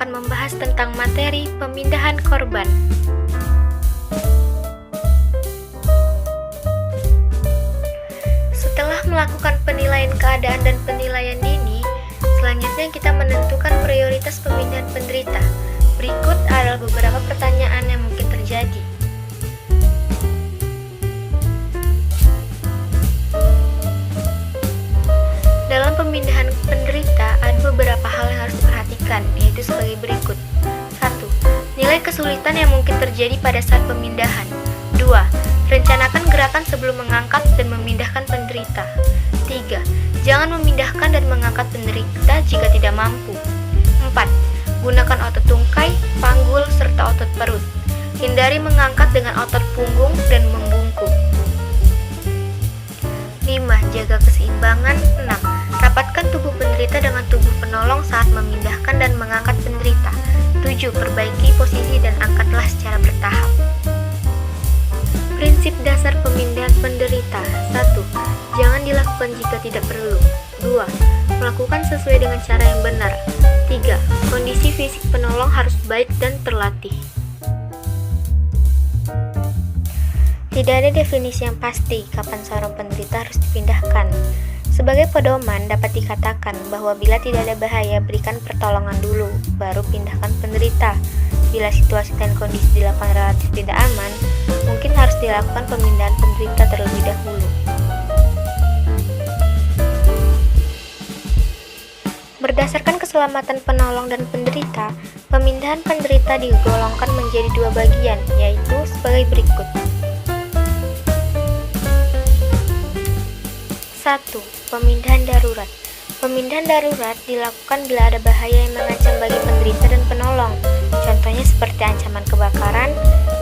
akan membahas tentang materi pemindahan korban. Setelah melakukan penilaian keadaan dan penilaian dini, selanjutnya kita menentukan prioritas pemindahan penderita. Berikut adalah beberapa pertanyaan yang mungkin terjadi. Dalam pemindahan penderita, ada beberapa hal yang harus diperhatikan, yaitu sebagai berikut. 1. Nilai kesulitan yang mungkin terjadi pada saat pemindahan. 2. Rencanakan gerakan sebelum mengangkat dan memindahkan penderita. 3. Jangan memindahkan dan mengangkat penderita jika tidak mampu. 4. Gunakan otot tungkai, panggul, serta otot perut. Hindari mengangkat dengan otot punggung dan membungkuk. 5. Jaga keseimbangan. 6. Rapatkan tubuh penderita dengan tubuh penolong saat memindahkan dan mengangkat penderita. 7. Perbaiki posisi dan angkatlah secara bertahap. Prinsip dasar pemindahan penderita. 1. Jangan dilakukan jika tidak perlu. 2. Melakukan sesuai dengan cara yang benar. 3. Kondisi fisik penolong harus baik dan terlatih. Tidak ada definisi yang pasti kapan seorang penderita harus dipindahkan. Sebagai pedoman, dapat dikatakan bahwa bila tidak ada bahaya, berikan pertolongan dulu, baru pindahkan penderita. Bila situasi dan kondisi di lapangan relatif tidak aman, mungkin harus dilakukan pemindahan penderita terlebih dahulu. Berdasarkan keselamatan penolong dan penderita, pemindahan penderita digolongkan menjadi dua bagian, yaitu sebagai berikut. 1. Pemindahan darurat. Pemindahan darurat dilakukan bila ada bahaya yang mengancam bagi penderita dan penolong. Contohnya seperti ancaman kebakaran,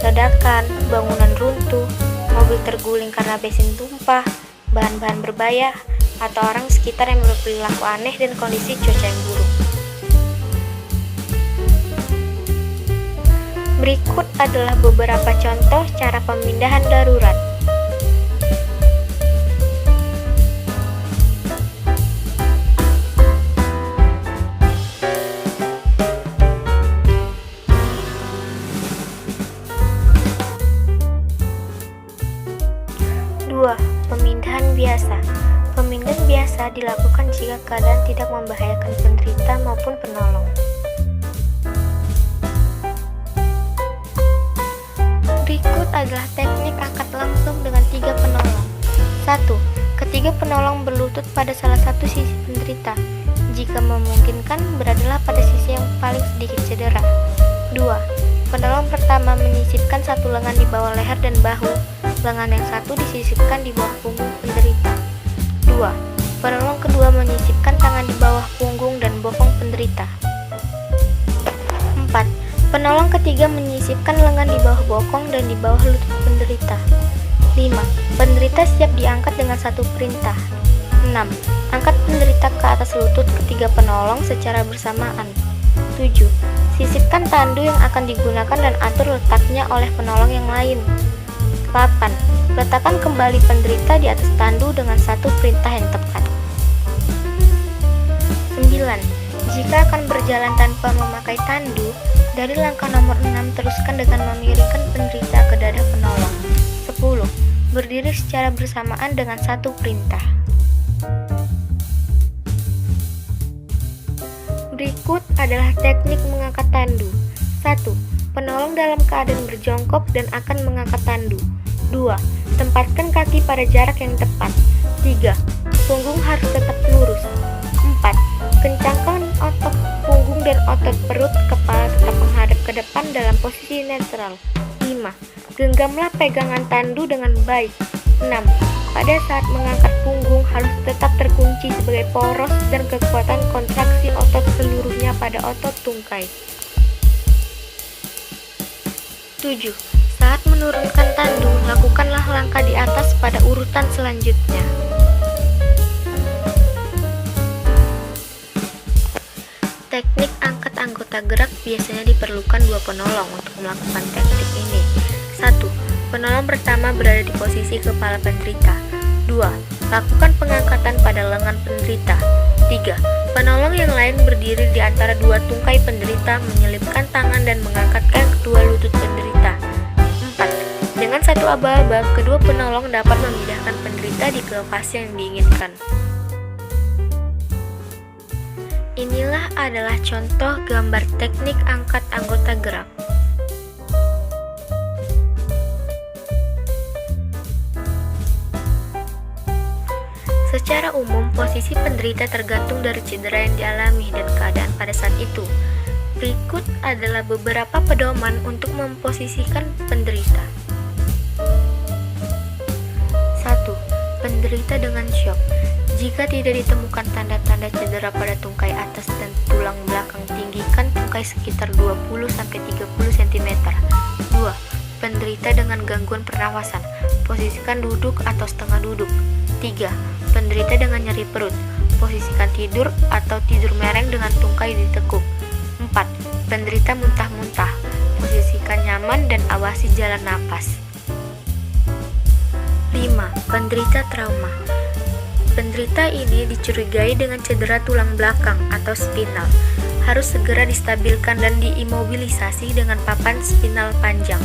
ledakan, bangunan runtuh, mobil terguling karena bensin tumpah, bahan-bahan berbahaya, atau orang sekitar yang berperilaku aneh dan kondisi cuaca yang buruk. Berikut adalah beberapa contoh cara pemindahan darurat. 2. Pemindahan biasa. Pemindahan biasa dilakukan jika keadaan tidak membahayakan penderita maupun penolong. Berikut adalah teknik angkat langsung dengan 3 penolong. 1. Ketiga penolong berlutut pada salah satu sisi penderita. Jika memungkinkan, beradalah pada sisi yang paling sedikit cedera. 2. Penolong pertama menyisipkan satu lengan di bawah leher dan bahu, lengan yang satu disisipkan di bawah punggung penderita. 2. Penolong kedua menyisipkan tangan di bawah punggung dan bokong penderita. 4. Penolong ketiga menyisipkan lengan di bawah bokong dan di bawah lutut penderita. 5. Penderita siap diangkat dengan satu perintah. 6. Angkat penderita ke atas lutut ketiga penolong secara bersamaan. 7. Sisipkan tandu yang akan digunakan dan atur letaknya oleh penolong yang lain. 8. Letakkan kembali penderita di atas tandu dengan satu perintah yang tepat. 9. Jika akan berjalan tanpa memakai tandu, dari langkah nomor 6 teruskan dengan memiringkan penderita ke dada penolong. 10. Berdiri secara bersamaan dengan satu perintah. Berikut adalah teknik mengangkat tandu. 1. Penolong dalam keadaan berjongkok dan akan mengangkat tandu. 2. Tempatkan kaki pada jarak yang tepat. 3. Punggung harus tetap lurus. 4. Kencangkan otot punggung dan otot perut, kepala tetap menghadap ke depan dalam posisi netral. 5. Genggamlah pegangan tandu dengan baik. 6. Pada saat mengangkat punggung harus tetap terkunci sebagai poros dan kekuatan kontraksi otot seluruhnya pada otot tungkai. 7. Saat menurunkan tandu, lakukanlah langkah di atas pada urutan selanjutnya. Teknik angkat anggota gerak biasanya diperlukan 2 penolong untuk melakukan teknik ini. 1. Penolong pertama berada di posisi kepala penderita. 2. Lakukan pengangkatan pada lengan penderita. 3. Penolong yang lain berdiri di antara dua tungkai penderita, menyelipkan tangan dan mengangkatkan kedua lutut penderita. 4. Dengan satu aba-aba, kedua penolong dapat memindahkan penderita di lokasi yang diinginkan. Inilah adalah contoh gambar teknik angkat anggota gerak. Secara umum, posisi penderita tergantung dari cedera yang dialami dan keadaan pada saat itu. Berikut adalah beberapa pedoman untuk memposisikan penderita. 1. Penderita dengan syok. Jika tidak ditemukan tanda-tanda cedera pada tungkai atas dan tulang belakang, tinggikan tungkai sekitar 20-30 cm. 2. Penderita dengan gangguan pernafasan. Posisikan duduk atau setengah duduk. 3. Penderita dengan nyeri perut. Posisikan tidur atau tidur mereng dengan tungkai ditekuk. 4. Penderita muntah-muntah. Posisikan nyaman dan awasi jalan napas. 5. Penderita trauma. Penderita ini dicurigai dengan cedera tulang belakang atau spinal. Harus segera distabilkan dan diimobilisasi dengan papan spinal panjang.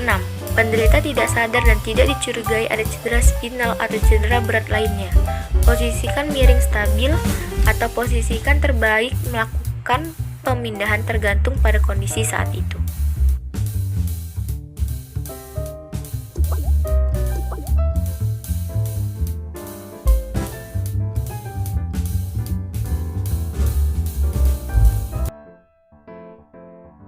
6. Penderita tidak sadar dan tidak dicurigai ada cedera spinal atau cedera berat lainnya. Posisikan miring stabil atau posisikan terbaik melakukan pemindahan tergantung pada kondisi saat itu.